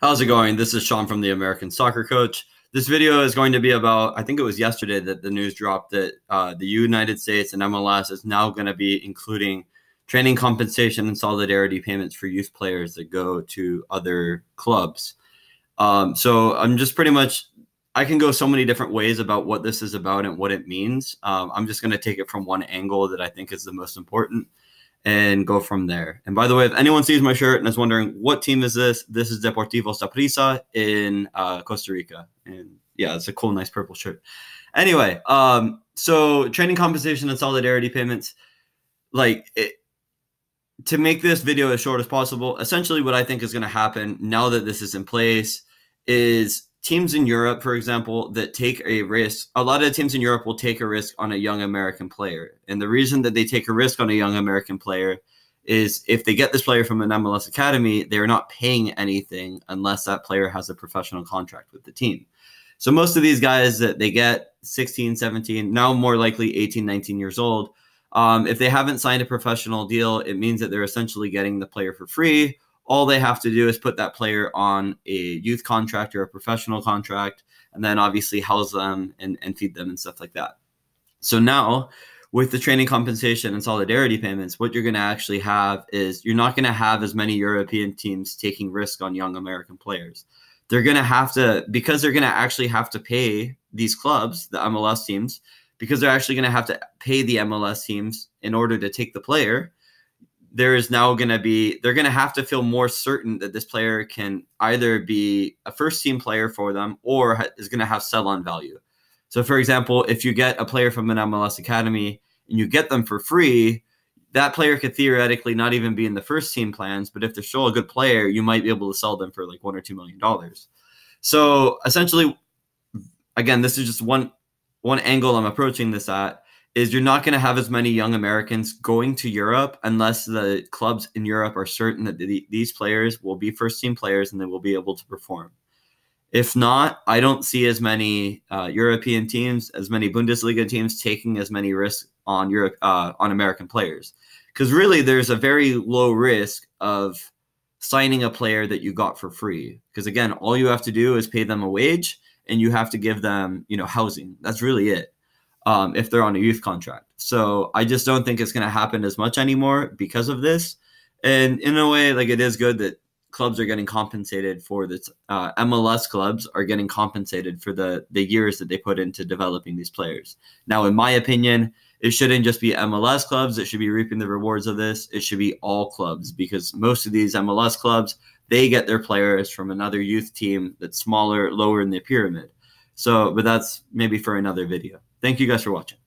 How's it going? This is Sean from the American Soccer Coach. This video is going to be about, I think it was yesterday that the news dropped that the United States and MLS is now going to be including training compensation and solidarity payments for youth players that go to other clubs. So I'm just pretty much, I can go so many different ways about what this is about and what it means. I'm just going to take it from one angle that I think is the most important and go from there. And by the way, if anyone sees my shirt and is wondering what team is this is Deportivo Saprissa in Costa Rica. And yeah, it's a cool, nice purple shirt. Anyway, so training compensation and solidarity payments, to make this video as short as possible, essentially what I think is going to happen now that this is in place is teams in Europe, for example, that take a risk. A lot of teams in Europe will take a risk on a young American player. And the reason that they take a risk on a young American player is if they get this player from an MLS academy, they're not paying anything unless that player has a professional contract with the team. So most of these guys that they get 16, 17, now more likely 18, 19 years old, if they haven't signed a professional deal, it means that they're essentially getting the player for free. All they have to do is put that player on a youth contract or a professional contract, and then obviously house them and feed them and stuff like that. So now with the training compensation and solidarity payments, what you're going to actually have is you're not going to have as many European teams taking risk on young American players. They're going to have to, because they're going to actually have to pay these clubs, the MLS teams, because they're actually going to have to pay the MLS teams in order to take the player. There is now going to be, they're going to have to feel more certain that this player can either be a first team player for them or is going to have sell-on value. So for example, if you get a player from an MLS academy and you get them for free, that player could theoretically not even be in the first team plans, but if they're still a good player, you might be able to sell them for like $1 or $2 million. So essentially, again, this is just one angle I'm approaching this at, is you're not going to have as many young Americans going to Europe unless the clubs in Europe are certain that these players will be first-team players and they will be able to perform. If not, I don't see as many European teams, as many Bundesliga teams taking as many risks on American players. Because really, there's a very low risk of signing a player that you got for free. Because again, all you have to do is pay them a wage and you have to give them, housing. That's really it. If they're on a youth contract. So I just don't think it's going to happen as much anymore because of this. And in a way, like, it is good that clubs are getting compensated for this. MLS clubs are getting compensated for the years that they put into developing these players. Now, in my opinion, it shouldn't just be MLS clubs that should be reaping the rewards of this. It should be all clubs, because most of these MLS clubs, they get their players from another youth team that's smaller, lower in the pyramid. So, but that's maybe for another video. Thank you guys for watching.